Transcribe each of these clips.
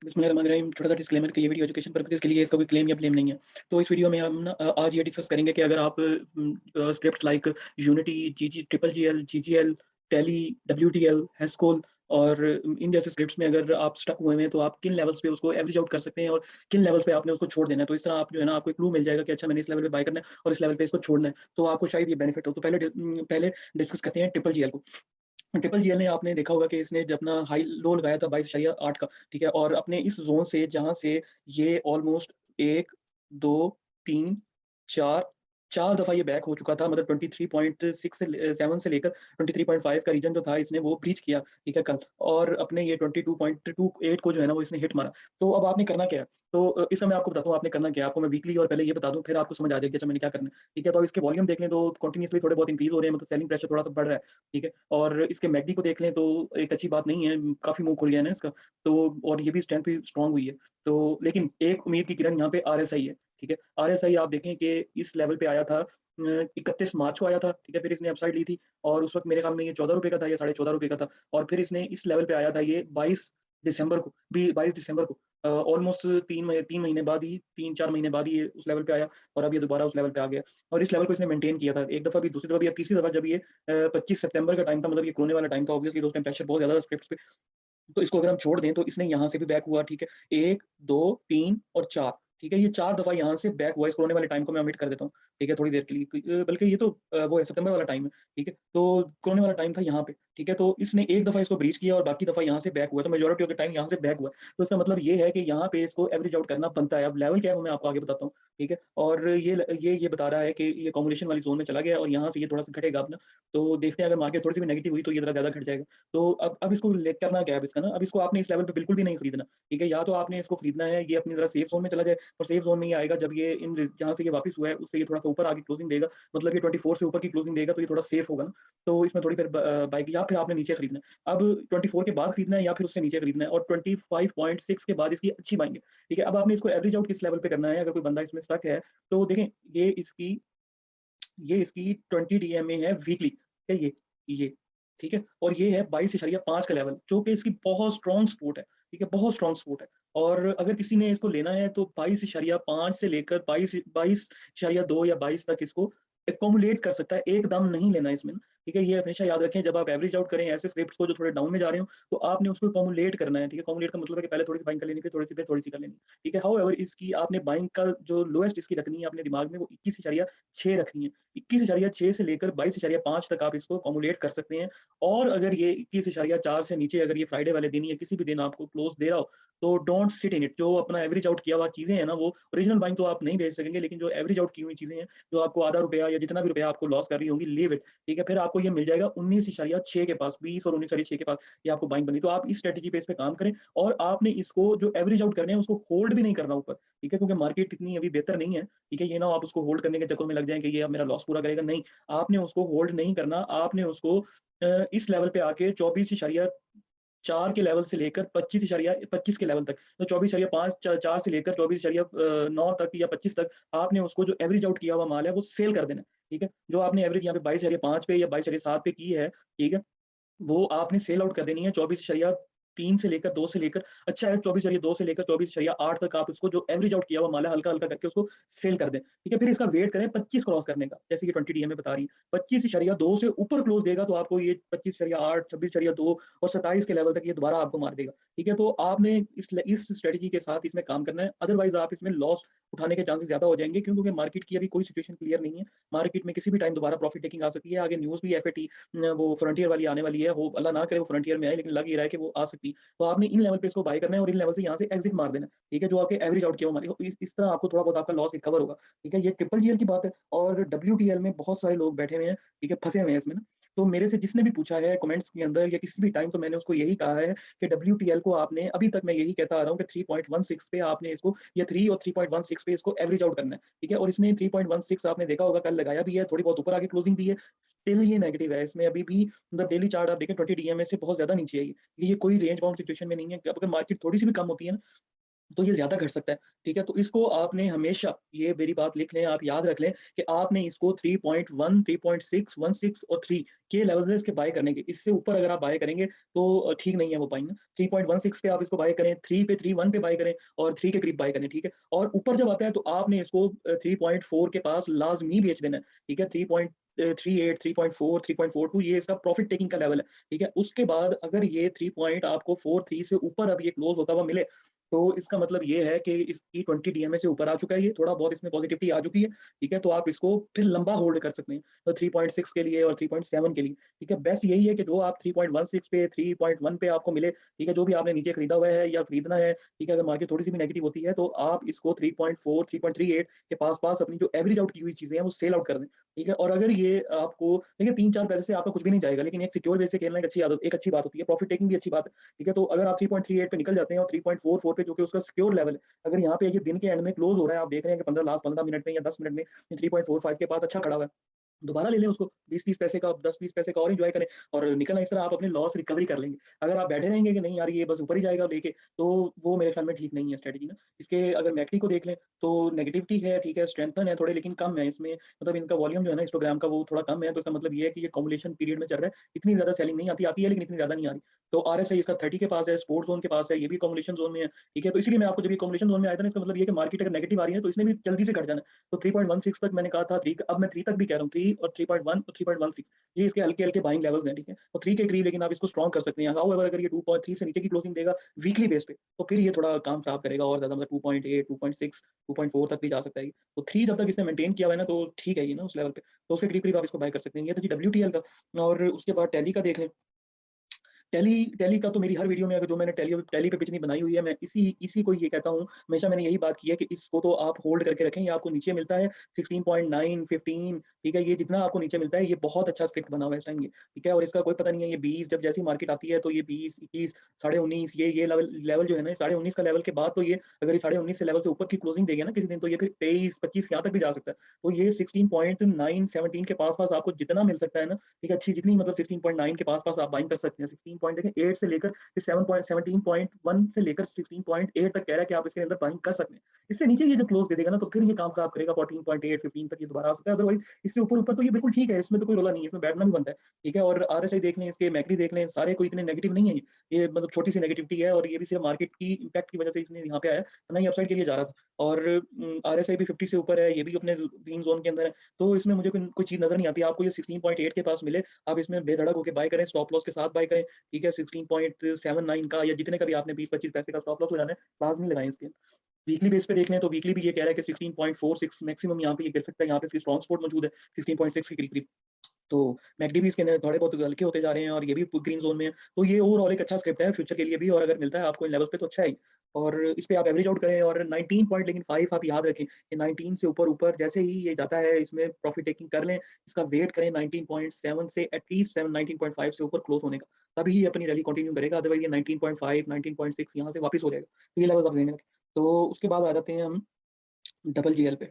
बिस्मिल्लाहिर्रहमानिर्रहीम। छोटा-सा डिस्क्लेमर कि ये वीडियो एजुकेशन पर्पसेज़ के लिए है, इसका कोई क्लेम या ब्लेम नहीं है। तो इस वीडियो में हम ना आज ये डिस्कस करेंगे कि अगर आप scripts like Unity, triple GL, GGL, Tally, WTL, Haskell और इन जैसे स्क्रिप्ट्स में अगर आप स्टक हुए हैं, तो आप किन लेवल्स पे उसको एवरेज आउट कर सकते हैं और किन लेवल्स पे आपने उसको छोड़ देना है। तो इस तरह आप जो है ना, आपको एक क्लू मिल जाएगा कि अच्छा मैंने इस लेवल पे बाय करना है और इस लेवल पे इसको छोड़ना है। तो आपको शायद ये बेनिफिट हो। तो पहले डिस्कस करते हैं ट्रिपल जीएल को। ट्रिपल जीएल ने आपने देखा होगा कि इसने जब अपना हाई लो लगाया था 22.8 का, ठीक है? और अपने इस ज़ोन से जहाँ से ये ऑलमोस्ट 1, 2, 3, 4 4 दफ़ा ये बैक हो चुका था, मतलब 23.6 से 7 से लेकर 23.5 का रीजन जो था इसने वो ब्रीच किया, ठीक है, कल। और अपने ये 22.28 को जो है ना वो इसने हिट मारा। तो अब आपने करना क्या है? तो इसमें मैं आपको बताता हूँ आपने करना क्या है। आपको मैं वीकली और पहले ये बता दूँ, फिर आपको समझ आ जाएगी अच्छा मैंने क्या करना है, ठीक है? तो अब इसके वॉल्यूम देख लें तो कंटीन्यूअसली थोड़े बहुत इंक्रीज़ हो रहे हैं, मतलब सेलिंग प्रेशर थोड़ा-सा बढ़ रहा है। ठीक है? और इसके मैकडी को देख लें तो एक अच्छी बात नहीं है, काफ़ी मुँह खुल गया है ना इसका, तो और ये भी स्ट्रेंथ भी स्ट्रॉन्ग हुई है। तो लेकिन एक उम्मीद की किरण यहाँ पे आरएसआई है, ठीक है? आरएसआई आप देखें कि इस लेवल पे आया था 31 मार्च को आया था, ठीक है? फिर इसने अपसाइड ली थी और उस वक़्त मेरे ख़्याल में ये ₹14 का था या साढ़े ₹14 का था और फिर इसने इस लेवल पे आया था ये 22 दिसंबर को ऑलमोस्ट 3 महीने बाद ही 3-4 महीने बाद ही ये उस लेवल पे आया और अब ये दोबारा उस लेवल पे आ गया और इस लेवल को इसने मेंटेन किया था। एक दफ़ा भी, दूसरी दफ़ा भी, अब तीसरी दफ़ा जब ये 25 सितंबर का टाइम था, मतलब ये कोरोना वाला टाइम था, ऑब्वियसली तो उस टाइम प्रेशर बहुत ज़्यादा था स्क्रिप्ट्स पे। तो इसको अगर हम छोड़ दें तो इसने यहाँ से भी बैक हुआ, ठीक है? 1, 2, 3 और 4, ठीक है? ये 4 दफ़ा यहाँ से बैक हुआ। इस कोरोना वाले टाइम को मैं ओमिट कर देता हूँ, ठीक है? थोड़ी देर के लिए बल्कि ये तो वो है सितंबर वाला टाइम है, ठीक है? तो कोरोना वाला टाइम था यहाँ पे, ठीक है? तो इसने एक दफ़ा इसको ब्रीच किया और बाकी दफ़ा यहाँ से बैक हुआ, तो मेजॉरिटी ऑफ द टाइम यहाँ से बैक हुआ है। तो इसका मतलब ये है कि यहाँ पे इसको एवरेज आउट करना बनता है। अब लेवल क्या है वो मैं आपको आगे बताता हूँ, ठीक है? और ये बता रहा है कि ये अकोमोडेशन वाली ज़ोन में चला गया और यहाँ से ये थोड़ा-सा घटेगा अपना। तो देखते हैं अगर मार्केट थोड़ी-सी भी नेगेटिव हुई तो ये ज़रा ज़्यादा घट जाएगा। तो अब इसको ले करना क्या है अब इसका ना, अब इसको आपने इस लेवल पे बिल्कुल भी नहीं खरीदना, ठीक है? या तो आपने इसको खरीदना है, ये अपनी ज़रा सेफ ज़ोन में चला जाए और सेफ ज़ोन में ही आएगा जब ये इन जहाँ से ये वापस हुआ है, उससे ये थोड़ा-सा ऊपर आके क्लोजिंग देगा, मतलब ये 24 से ऊपर की क्लोजिंग देगा तो ये थोड़ा सेफ होगा ना, तो इसमें थोड़ी फिर बाइक या फिर आपने नीचे खरीदना है। अब 24 के बाद खरीदना है या फिर उससे नीचे खरीदना है और 25.6 के बाद इसकी अच्छी बाइंग है, ठीक है? अब आपने इसको एवरेज आउट किस लेवल पे करना है, अगर कोई बंदा इसमें स्टक है, तो देखें ये इसकी 20 डीएमए है वीकली, ठीक है ये, ठीक है? और ये है 22.5 का लेवल, जो कि इसकी बहुत स्ट्रॉन्ग सपोर्ट है, ठीक है? बहुत स्ट्रॉन्ग सपोर्ट है और अगर किसी ने इसको लेना है तो 22.5 से लेकर 22.2 या 22 तक इसको एक्युमुलेट कर सकता है, एकदम नहीं लेना है इसमें, ठीक है? ये हमेशा याद रखें जब आप एवरेज आउट करें ऐसे स्क्रिप्ट्स को जो थोड़े डाउन में जा रहे हो, तो आपने उसको एक्युमुलेट करना है, ठीक है? एक्युमुलेट का मतलब है कि पहले थोड़ी-सी बाइंग कर लेनी, फिर थोड़ी-सी, फिर थोड़ी-सी कर लेनी, ठीक है? हाउएवर इसकी आपने बाइंग का जो लोएस्ट इसकी रखनी है अपने दिमाग में वो 21.6 रखनी है। 21.6 से लेकर 22.5 तक आप इसको अकोमोडेट कर सकते हैं और अगर ये 21.4 से नीचे अगर ये फ्राइडे वाले दिन या किसी भी दिन आपको क्लोज़ दे रहा हो, तो डोंट सिट इन इट। जो अपना एवरेज आउट किया हुआ चीज़ें हैं ना, वो ओरिजिनल बाइंग तो आप नहीं बेच सकेंगे, लेकिन जो एवरेज आउट की हुई चीज़ें हैं, जो आपको आधा रुपया या जितना भी रुपया आपको लॉस कर रही होंगी, लीव इट, ठीक है? फिर आपको ये मिल जाएगा 19.6 के पास, 20 और 19.6 के पास ये आपको बाइंग बनी। तो आप इस स्ट्रैटेजी पे इस पे काम करें और आपने इसको जो एवरेज आउट करने हैं, उसको होल्ड भी नहीं करना ऊपर, ठीक है? क्योंकि मार्केट इतनी अभी बेहतर नहीं है, ठीक है? ये ना हो आप उसको होल्ड करने के चक्कर में लग जाएँ कि ये अब मेरा लॉस पूरा करेगा, नहीं। आपने उसको होल्ड नहीं करना, आपने उसको इस लेवल पे आके 24.4 के लेवल से लेकर 25 के लेवल तक, तो 24.5 4 से लेकर 24.9 तक या 25 तक आपने उसको जो एवरेज आउट किया हुआ माल है, वो सेल कर देना है, ठीक है? जो आपने एवरेज यहाँ पे 22.5 पे या 22.7 पे की है, ठीक है? वो आपने सेल आउट कर देनी है 24.3 से लेकर 2 से लेकर, अच्छा है 24.2 से लेकर 24.8 तक आप इसको जो एवरेज आउट किया हुआ माल है हल्का-हल्का करके उसको सेल कर दें, ठीक है? फिर इसका वेट करें 25 क्रॉस करने का, जैसे कि 20 डीएमए बता रही है। 25.2 से ऊपर क्लोज़ देगा तो आपको ये 25.8, 26.2 और 27 के लेवल तक ये दोबारा आपको मार देगा, ठीक है? तो आपने इस स्ट्रैटेजी के साथ इसमें काम करना है, अदरवाइज़ आप इसमें लॉस उठाने के चांसेस ज़्यादा हो जाएँगे, क्यों? क्योंकि मार्केट की अभी कोई सिचुएशन क्लियर नहीं है। मार्केट में किसी भी टाइम दोबारा प्रॉफिट टेकिंग आ सकती है, आगे न्यूज़ भी एफएटी वो फ्रंटियर वाली आने वाली है, होप अल्लाह ना करे वो फ्रंटियर में आए, लेकिन लग ये रहा है कि वो आ सकती है। तो आपने इन लेवल पे इसको बाय करना है और इन लेवल से यहाँ से एग्ज़िट मार देना है, ठीक है? जो आपके एवरेज आउट किया हुआ माल है, इस तरह आपको थोड़ा बहुत आपका लॉस रिकवर होगा, ठीक है? ये ट्रिपल जीएल की बात है और डब्ल्यूटीएल में बहुत सारे लोग बैठे हुए हैं, ठीक है? फँसे हुए हैं इसमें ना। तो मेरे से जिसने भी पूछा है कमेंट्स के अंदर या किसी भी टाइम, तो मैंने उसको यही कहा है कि डब्ल्यूटीएल को आपने अभी तक मैं यही कहता आ रहा हूँ कि 3.16 पे आपने इसको या 3 और 3.16 पे इसको एवरेज आउट करना है, ठीक है? और इसने 3.16 आपने देखा होगा कल लगाया भी है, थोड़ी बहुत ऊपर आके क्लोजिंग दी है, स्टिल ये नेगेटिव है। इसमें अभी भी मतलब डेली चार्ट आप देखें 20 डीएमए से बहुत ज़्यादा नीचे है ये। ये कोई रेंज बाउंड सिचुएशन में नहीं है। अगर मार्केट थोड़ी-सी भी कम होती है ना, तो ये ज़्यादा घट सकता है, ठीक है? तो इसको आपने हमेशा, ये मेरी बात लिख लें, आप याद रख लें कि आपने इसको 3.1, 3.6, 16 और 3 ये लेवल्स हैं इसके बाय करने के। इससे ऊपर अगर आप बाय करेंगे तो ठीक नहीं है वो बाइंग ना। 3.16 पे आप इसको बाय करें, 3 पे 3.1 पे बाय करें और 3 के करीब बाय करें, ठीक है? और ऊपर जब आता है तो आपने इसको 3.4 के पास लाज़मी बेच देना है, ठीक है? 38, 3.4, 3.42 ये इसका प्रॉफिट टेकिंग का लेवल है, ठीक है? उसके बाद अगर ये 3 पॉइंट आपको 43 से ऊपर अब ये क्लोज़ होता हुआ मिले, तो इसका मतलब ये है कि इसकी 20 डीएमए से ऊपर आ चुका है ये, थोड़ा बहुत इसमें पॉजिटिविटी आ चुकी है, ठीक है? तो आप इसको फिर लंबा होल्ड कर सकते हैं। तो 3.6 के लिए और 3.7 के लिए, ठीक है? बेस्ट यही है कि जो आप 3.16 पे, 3.1 पे आपको मिले, ठीक है? जो भी आपने नीचे खरीदा हुआ है या खरीदना है, ठीक है? अगर मार्केट थोड़ी-सी भी नेगेटिव होती है, तो आप इसको 3.4, 3.38 के पास-पास अपनी जो एवरेज आउट की हुई चीज़ें हैं, वो सेल आउट कर दें, ठीक है? और अगर ये आपको देखिए 3-4 पैसे से आपका कुछ भी नहीं जाएगा, लेकिन एक सिक्योर बेस से खेलना एक अच्छी बात होती है, प्रॉफिट टेकिंग भी अच्छी बात है, ठीक है? तो अगर आप 3.38 पे निकल जाते हैं और 3.44 पे जो कि उसका सिक्योर लेवल है, अगर यहाँ पे ये दिन के एंड में क्लोज़ हो रहा है, आप देख रहे हैं कि 15 मिनट में या 10 मिनट में 3.45 के पास अच्छा खड़ा हुआ है। दोबारा ले लें उसको 20-30 पैसे का, 10-20 पैसे का और एन्जॉय करें और निकलना इस तरह आप अपने लॉस रिकवरी कर लेंगे। अगर आप बैठे रहेंगे कि नहीं यार ये बस ऊपर ही जाएगा लेके, तो वो मेरे ख्याल में ठीक नहीं है स्ट्रैटेजी ना। इसके अगर मैकडी को देख लें तो नेगेटिविटी है, ठीक है, स्ट्रेंथन है थोड़े लेकिन कम है इसमें, मतलब इनका वॉल्यूम जो है ना हिस्टोग्राम का वो थोड़ा कम है, तो इसका मतलब ये है कि ये कम्युलेशन पीरियड में चल रहा है। इतनी ज़्यादा सेलिंग नहीं आती है लेकिन इतनी ज़्यादा नहीं आ रही। तो आरएसआई इसका 30 के पास है, स्पोर्ट ज़ोन के पास है, ये भी कम्युलेशन ज़ोन में है, ठीक है? तो इसीलिए मैं आपको जब ये कम्युलेशन ज़ोन में आया था ना इसका मतलब ये है कि मार्केट अगर नेगेटिव आ रही है तो इसने भी जल्दी से घट जाना है। तो 3.16 तक मैंने कहा था 3 अब मैं 3 तक भी कह रहा हूँ, 3 और 3.1 और 3.16 ये इसके हल्के-हल्के बाइंग लेवल्स हैं, ठीक है? और 3 के करीब लेकिन आप इसको स्ट्रॉन्ग कर सकते हैं। हाउएवर अगर ये 2.3 से नीचे की क्लोजिंग देगा वीकली बेस पे, तो फिर ये थोड़ा काम खराब करेगा और ज़्यादा मतलब 2.8, 2.6, 2.4 तक भी जा सकता है ये। तो 3 जब तक इसने मेंटेन किया हुआ है ना, तो ठीक है ये ना उस लेवल पे। तो उसके करीब-करीब आप इसको बाय कर सकते हैं। ये था जी डब्ल्यूटीएल का और उसके बाद टैली का देख लें। टैली टैली का तो मेरी हर वीडियो में अगर जो मैंने टैली पे पिच नहीं बनाई हुई है, मैं इसी इसी को ये कहता हूँ, हमेशा मैंने यही बात की है कि इसको तो आप होल्ड करके रखें, ये आपको नीचे मिलता है 16.9, 15 ठीक है? ये जितना आपको नीचे मिलता है, ये बहुत अच्छा स्क्रिप्ट बना हुआ है इस टाइम ये, ठीक है? और इसका कोई पता नहीं है, ये 20 जब जैसी मार्केट आती है, तो ये 20, 21, साढ़े 19 ये लेवल लेवल जो है ना, साढ़े 19 का लेवल के बाद तो ये अगर ये साढ़े 19 से लेवल से ऊपर की क्लोजिंग देगा ना किसी दिन, तो ये फिर 23, 25 यहाँ तक भी जा सकता है। तो ये 16.9, 17 के पास-पास आपको जितना मिल सकता है ना, ठीक है, अच्छी जितनी मतलब 16.9 के पास-पास आप बाइंग कर सकते हैं। 16 पॉइंट देखें 8 से लेकर 17.1 से लेकर 16.8 तक कह रहा है कि आप इसके अंदर बाइंग कर सकते हैं। इससे नीचे ये जब क्लोज़ दे देगा ना, तो फिर ये काम खराब करेगा 14.8, 15 तक ये दोबारा आ सकता है। अदरवाइज़ इससे ऊपर-ऊपर तो ये बिल्कुल ठीक है, इसमें तो कोई रौला नहीं है, इसमें बैठना भी बनता है, ठीक है? और आरएसआई देख लें, इसके मैकडी देख लें, सारे कोई इतने नेगेटिव नहीं है ये। ये मतलब छोटी-सी नेगेटिविटी है और ये भी सिर्फ मार्केट की इम्पैक्ट की वजह से इसने यहाँ पे आया है, वरना ये अपसाइड के लिए जा रहा था। और आरएसआई भी 50 से ऊपर है, ये भी अपने ग्रीन ज़ोन के अंदर है। तो इसमें मुझे कोई कोई चीज़ नज़र नहीं आती। आपको ये 16.8 के पास मिले, आप इसमें बेधड़क होके बाय करें, स्टॉप लॉस के साथ बाय करें, ठीक है? 16.79 का या जितने का भी आपने 20-25 पैसे का स्टॉप लॉस लगाना है, लाज़मी लगाएँ इसके। वीकली बेस पे देख लें तो वीकली भी ये कह रहा है कि 16.46 मैक्सिमम यहाँ पे ये गिर सकता है, यहाँ पे इसकी स्ट्रॉन्ग सपोर्ट मौजूद है, 16.6 के करीब-करीब। तो मैकडी भी इसके अंदर थोड़े बहुत हल्के होते जा रहे हैं और ये भी ग्रीन ज़ोन में है। तो ये ओवरऑल एक अच्छा स्क्रिप्ट है फ्यूचर के लिए भी और अगर मिलता है आपको इन लेवल्स पे तो अच्छा ही। और इस पे आप एवरेज आउट करें और 19 पॉइंट लेकिन 5 आप याद रखें कि 19 से ऊपर-ऊपर जैसे ही ये जाता है इसमें प्रॉफिट टेकिंग कर लें, इसका वेट करें 19.7 से एटलीस्ट 7 19.5 से ऊपर क्लोज़ होने का। तभी ये अपनी रैली कंटिन्यू करेगा अदरवाइज़ ये 19.5 19.6 यहाँ से वापस हो जाएगा। तो ये लेवल्स आप ध्यान में रखें। तो उसके बाद आ जाते हैं हम डबल जीएल पे।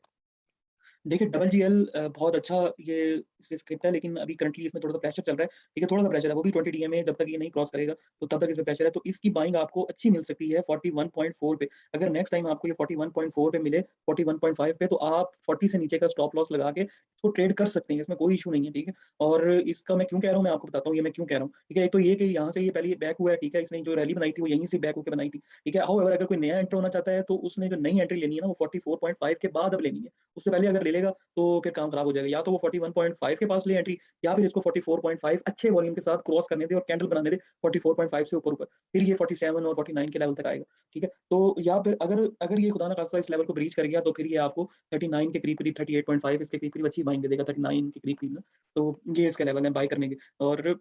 देखिए डबल जीएल बहुत अच्छा ये स्क्रिप्ट है लेकिन अभी करंटली इसमें थोड़ा-सा प्रेशर चल रहा है। ठीक है, थोड़ा-सा प्रेशर है, वो भी 20 डीएमए जब तक ये नहीं क्रॉस करेगा, तो तब तक इसमें प्रेशर है। तो इसकी बाइंग आपको अच्छी मिल सकती है 41.4 पे। अगर नेक्स्ट टाइम आपको ये 41.4 पे मिले, 41.5 पे तो आप 40 से नीचे का स्टॉप लॉस लगा के इसको ट्रेड कर सकते हैं, इसमें कोई इश्यू नहीं है, ठीक है? और इसका मैं क्यों कह रहा हूँ, मैं आपको बताता हूँ ये मैं क्यों कह रहा हूँ। ठीक है, एक तो ये कि यहाँ से ये पहले बैक हुआ है, ठीक है? इसने जो रैली बनाई थी वो यहीं से बैक होके बनाई थी, ठीक है? हाउएवर अगर कोई नया एंटर होना चाहता है तो उसने जो नई एंट्री लेनी है ना वो 44.5 के बाद अब लेनी है। उससे पहले अगर ले लेगा तो फिर काम खराब हो जाएगा। या तो वो 41.5 के पास ले एंट्री या फिर इसको 44.5 अच्छे वॉल्यूम के साथ क्रॉस करने दे और कैंडल बनाने दे 44.5 से ऊपर-ऊपर। फिर ये 47 और 49 के लेवल तक आएगा, ठीक है? तो या फिर अगर अगर ये खुदा ना खास्ता इस लेवल को ब्रीच कर गया तो फिर ये आपको 39 के करीब-करीब 38.5 इसके करीब-करीब अच्छी बाइंग दे देगा 39 के करीब-करीब ना। तो ये इसका लेवल है बाय करने के और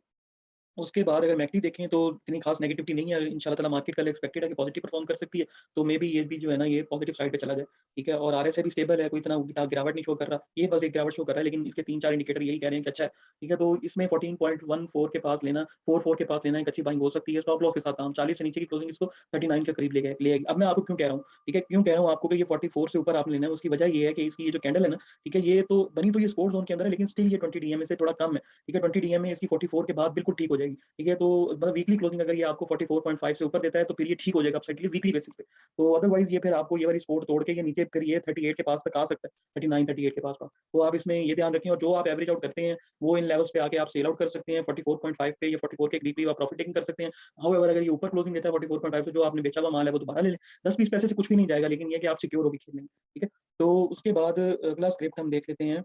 उसके बाद अगर मैकडी देखें तो इतनी खास नेगेटिविटी नहीं है। इंशाल्लाह ताला मार्केट कल एक्सपेक्टेड है कि पॉजिटिव परफॉर्म कर सकती है। तो मे बी ये भी जो है ना ये पॉजिटिव साइड पे चला जाए, ठीक है? और आरएसआई भी स्टेबल है, कोई इतना गिरावट नहीं शो कर रहा। ये बस एक गिरावट शो कर रहा है लेकिन इसके 3-4 इंडिकेटर यही कह रहे हैं कि अच्छा है, ठीक है? तो इसमें 14.14 के पास लेना 44 के पास लेना एक अच्छी बाइंग हो सकती है। स्टॉप लॉस के साथ काम 40 से नीचे की क्लोजिंग इसको 39 के करीब ले आएगी। अब मैं आपको क्यों कह रहा हूँ, ठीक है? क्यों कह रहा हूँ आपको कि ये 44 से ऊपर आपने लेना है, उसकी वजह ये है कि इसकी ये जो कैंडल है ना, ठीक है? ये तो बनी तो ये सपोर्ट ज़ोन के अंदर है लेकिन स्टिल ये 20 डीएमए से थोड़ा कम है, ठीक है? 20 डीएमए इसकी 44 के बाद बिल्कुल ठीक हो जाएगी। जाएगी, ठीक है? तो मतलब वीकली क्लोजिंग अगर ये आपको 44.5 से ऊपर देता है, तो फिर ये ठीक हो जाएगा अपसाइड के लिए वीकली बेसिस पे। तो अदरवाइज़ ये फिर आपको ये वाली सपोर्ट तोड़ के ये नीचे फिर ये 38 के पास तक आ सकता है, 39-38 के पास-पास। तो आप इसमें ये ध्यान रखें और जो आप एवरेज आउट करते हैं, वो इन लेवल्स पे आके आप सेल आउट कर सकते हैं, 44.5 पे या 44 के करीब-करीब आप प्रॉफिट टेकिंग कर सकते हैं। हाउएवर अगर ये ऊपर क्लोजिंग देता है 44.5 तो जो आपने बेचा हुआ माल है वो दोबारा ले लें। 10-20 पैसे से कुछ भी नहीं जाएगा, लेकिन ये है कि आप सिक्योर होके खेलेंगे, ठीक है? तो उसके बाद अगला स्क्रिप्ट हम देख लेते हैं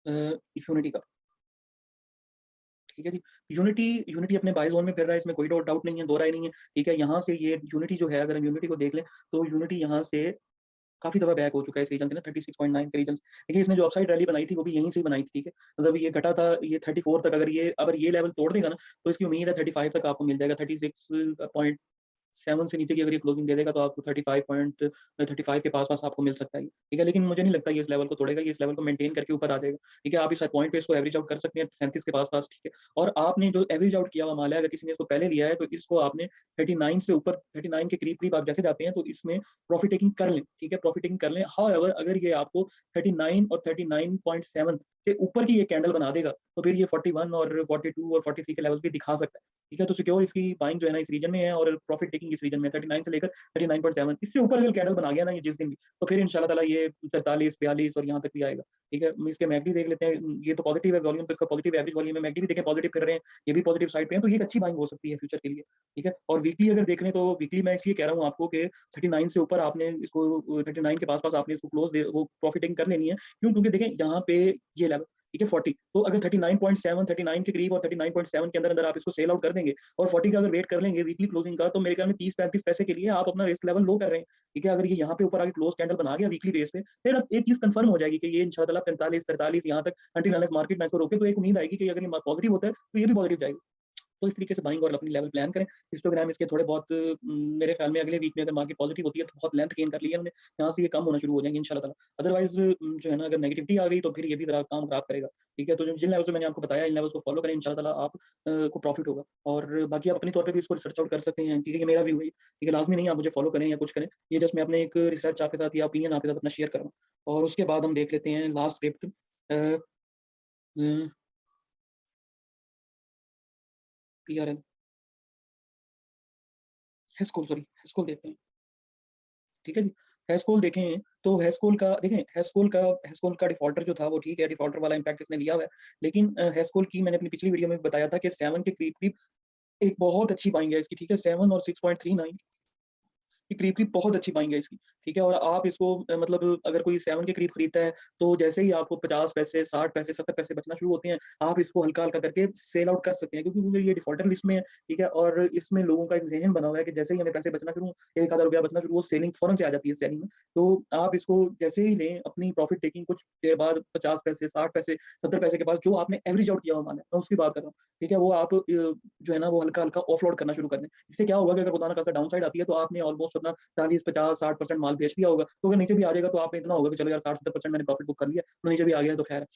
यूनिटी का, ठीक है जी। यूनिटी यूनिटी अपने बाय ज़ोन में फिर रहा है, इसमें कोई डाउट नहीं है, दो राय नहीं है, ठीक है? यहाँ से ये यूनिटी जो है, अगर हम यूनिटी को देख लें, तो यूनिटी यहाँ से काफ़ी दफ़ा बैक हो चुका है इस रीजन से ना 36.9 के रीजन से। देखिए इसने जो अपसाइड रैली बनाई थी वो भी यहीं से ही बनाई थी, ठीक है? मतलब ये घटा था ये 34 तक, अगर ये लेवल तोड़ देगा ना, तो इसकी उम्मीद है 35 तक आपको मिल जाएगा। 36 7 से नीचे की अगर ये क्लोजिंग दे देगा तो आपको 35 के पास-पास आपको मिल सकता है ये, ठीक है? लेकिन मुझे नहीं लगता ये इस लेवल को तोड़ेगा, ये इस लेवल को मेंटेन करके ऊपर आ जाएगा, ठीक है? आप इस पॉइंट पे इसको एवरेज आउट कर सकते हैं 37 के पास-पास, ठीक है? और आपने जो एवरेज आउट किया हुआ माल है, अगर किसी ने इसको पहले लिया है तो इसको आपने 39 से ऊपर 39 के करीब-करीब आप जैसे जाते हैं तो इसमें प्रॉफिट टेकिंग कर लें, ठीक है? प्रॉफिट टेकिंग कर लें। हाउएवर अगर ये आपको 39 और 39.7 से ऊपर की ये कैंडल बना देगा, तो फिर ये 41 और 42 और 43 के लेवल्स भी दिखा सकता है, ठीक है? तो सिक्योर इसकी बाइंग जो है ना इस रीजन में है और प्रॉफिट टेकिंग इस रीजन में 39 से लेकर 39.7 इससे ऊपर अगर कैंडल बना गया ना ये जिस दिन भी, तो फिर इंशाल्लाह ताला ये 43, 42 और यहाँ तक भी आएगा, ठीक है? इसके मैकडी देख लेते हैं, ये तो पॉजिटिव है वॉल्यूम, तो इसका पॉजिटिव एवरेज वॉल्यूम है, मैकडी भी देखें पॉजिटिव कर रहे हैं, ये भी पॉजिटिव साइड पे है, तो ये एक अच्छी बाइंग हो सकती है फ्यूचर के लिए, ठीक है? और वीकली अगर देख लें तो वीकली मैं इसलिए कह रहा हूँ आपको कि 39 से ऊपर आपने इसको 39 के पास-पास आपने इसको क्लोज़ दे वो प्रॉफिट टेकिंग कर लेनी है। क्यों? क्योंकि देखें यहाँ पे ये लेवल, ठीक है 40, तो अगर 39.7 39 के करीब और 39.7 के अंदर-अंदर आप इसको सेल आउट कर देंगे और 40 का अगर वेट कर लेंगे वीकली क्लोजिंग का, तो मेरे ख्याल में 30-35 पैसे के लिए आप अपना रिस्क लेवल लो कर रहे हैं, ठीक है? अगर ये यहाँ पे ऊपर आके क्लोज़ कैंडल बना गया वीकली बेस पे, फिर अब एक चीज़ कन्फर्म हो जाएगी कि ये इंशाल्लाह 45-43 यहाँ तक अंटिल अनलेस मार्केट ना इसको रोके, तो एक उम्मीद आएगी कि अगर ये पॉजिटिव होता है, तो ये भी पॉजिटिव जाएगा। तो इस तरीके से बाइंग और अपनी लेवल प्लान करें। हिस्टोग्राम इसके थोड़े बहुत मेरे ख्याल में अगले वीक में अगर मार्केट पॉजिटिव होती है तो बहुत लेंथ गेन कर ली है हमने, यहाँ से ये कम होना शुरू हो जाएँगे इंशाल्लाह ताला। अदरवाइज़ जो है ना अगर नेगेटिविटी आ गई तो फिर ये भी ज़रा काम खराब करेगा, ठीक है? तो जिन लेवल्स पे मैंने आपको बताया इन लेवल्स को फॉलो करें इंशाल्लाह ताला आप को प्रॉफिट होगा और बाकी आप अपने तौर पे भी इसको रिसर्च आउट कर सकते हैं, ठीक है? ये मेरा व्यू है, ठीक है? लाज़मी नहीं है आप मुझे फॉलो करें या कुछ करें, ये जस्ट मैं अपने एक रिसर्च आपके साथ या ओपिनियन आपके साथ अपना शेयर कर रहा हूँ। और उसके बाद हम देख लेते हैं last script PRL Hascol sorry Hascol देखते हैं। ठीक है जी। हैशकोल देखें तो हैशकोल का डिफ़ॉल्टर जो था वो ठीक है, डिफ़ॉल्टर वाला इम्पैक्ट इसने लिया हुआ है। लेकिन हैशकोल की मैंने अपनी पिछली वीडियो में बताया था कि 7 के करीब-करीब एक बहुत अच्छी बाइंग है इसकी, ठीक है? 7 और 6.39 के करीब-करीब बहुत अच्छी बाइंग है इसकी, ठीक है? और आप इसको मतलब अगर कोई 7 के करीब खरीदता है, तो जैसे ही आपको 50 पैसे, 60 पैसे, 70 पैसे बचना शुरू होते हैं, आप इसको हल्का-हल्का करके सेल आउट कर सकते हैं क्योंकि ये डिफ़ॉल्टर लिस्ट में है, ठीक है? और इसमें लोगों का एक ज़हन बना हुआ है कि जैसे ही हमें पैसे बचना शुरू, 1 आधा रुपया बचना शुरू हो, सेलिंग फ़ौरन से आ जाती है सेलिंग में। तो आप इसको जैसे ही लें, अपनी प्रॉफ़िट टेकिंग कुछ देर बाद 50 पैसे, 60 पैसे, 70 पैसे के पास जो आपने एवरेज आउट किया हुआ माल है, मैं उसकी बात कर रहा हूँ, ठीक है? वो आप जो है ना वो हल्का-हल्का ऑफलोड करना शुरू कर दें। इससे क्या होगा कि अगर खुदा ना खास्ता डाउन साइड आती है, तो आपने ऑलमोस्ट अपना 40, 50, 60% माल बेच दिया होगा, तो अगर नीचे भी आ जाएगा तो आप पे इतना होगा कि चलो यार 60-70% मैंने प्रॉफिट बुक कर लिया, तो नीचे भी आ गया तो खैर है।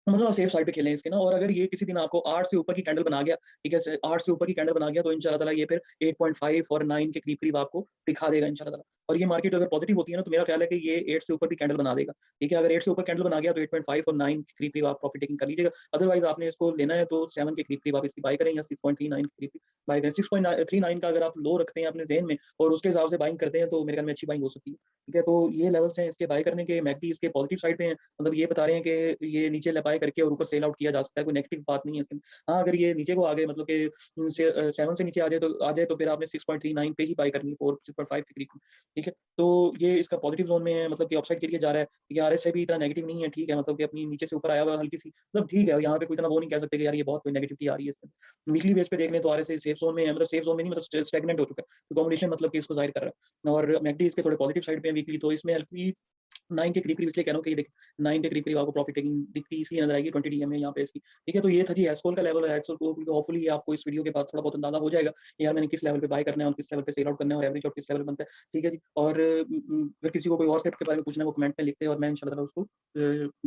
मतलब आप सेफ साइड पे खेलें इसके ना और अगर ये किसी दिन आपको 8 से ऊपर की कैंडल बना गया, ठीक है? 8 से ऊपर की कैंडल बना गया तो इंशाल्लाह ताला ये फिर 8.5 और 9 के करीब-करीब आपको दिखा देगा इंशाल्लाह ताला। और ये मार्केट अगर पॉजिटिव होती है ना तो मेरा ख्याल है कि ये 8 से ऊपर भी कैंडल बना देगा, ठीक है? अगर 8 से ऊपर कैंडल बना गया तो 8.5 और 9 के करीब-करीब आप प्रॉफिट टेकिंग कर लीजिएगा। अदरवाइज़ आपने इसको लेना है तो 7 के करीब-करीब आप इसकी बाय करें या 6.39 के करीब बाय करें। 6.39 का अगर आप लो रखते हैं अपने ज़हन में और उसके हिसाब से बाइंग करते हैं तो मेरे ख्याल में अच्छी बाइंग हो सकती है, ठीक है? तो ये लेवल्स हैं इसके बाय करने के, मैकडी इसके पॉजिटिव साइड पे हैं। मतलब ये बता रहे हैं कि ये नीचे बाय करके और ऊपर सेल आउट किया जा सकता है, कोई नेगेटिव बात नहीं है इसमें। हाँ, अगर ये नीचे को आ गए मतलब कि 7 से नीचे आ जाए तो फिर आपने 6.39 पे ही बाय करनी है, 4 6.5 के करीब, ठीक है? तो ये इसका पॉजिटिव ज़ोन में है मतलब कि अपसाइड के लिए जा रहा है। ये आरएसआई भी इतना नेगेटिव नहीं है, ठीक है? मतलब कि अपनी नीचे से ऊपर आया हुआ है हल्की-सी, मतलब ठीक है, यहाँ पे कोई इतना वो नहीं कह सकते कि यार ये बहुत कोई नेगेटिविटी आ रही है इसमें। वीकली बेस पे देख लें तो आरएसआई सेफ ज़ोन में है, मतलब सेफ ज़ोन में नहीं मतलब स्टैग्नेंट हो चुका है। तो कॉम्बिनेशन मतलब कि इसको ज़ाहिर कर रहा है और मैकडी इसके थोड़े पॉजिटिव साइड पे है वीकली, तो इसमें हल्की 9 के करीब-करीब इसलिए कह रहा हूँ कि ये देखिए 9 के करीब-करीब आपको प्रॉफिट टेकिंग दिखती इसलिए नज़र आएगी 20 डीएम है यहाँ पे इसकी। ठीक है, तो ये था जी एस्कोल का लेवल है, एस्कोल को होपफुली आपको इस वीडियो के बाद थोड़ा बहुत अंदाज़ा हो जाएगा, कि यार मैंने किस लेवल पे बाय करना है और किस लेवल पे सेल आउट करना है और एवरेज आउट किस लेवल पे बनता है। ठीक है जी, और अगर किसी को कोई और स्टेप के बारे में पूछना है वो कमेंट में लिख दें और मैं इंशाल्लाह उसको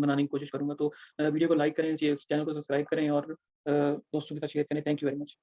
बनाने की कोशिश करूँगा। तो वीडियो को लाइक करें, चैनल को सब्सक्राइब करें और दोस्तों के साथ शेयर करें। Thank you very much.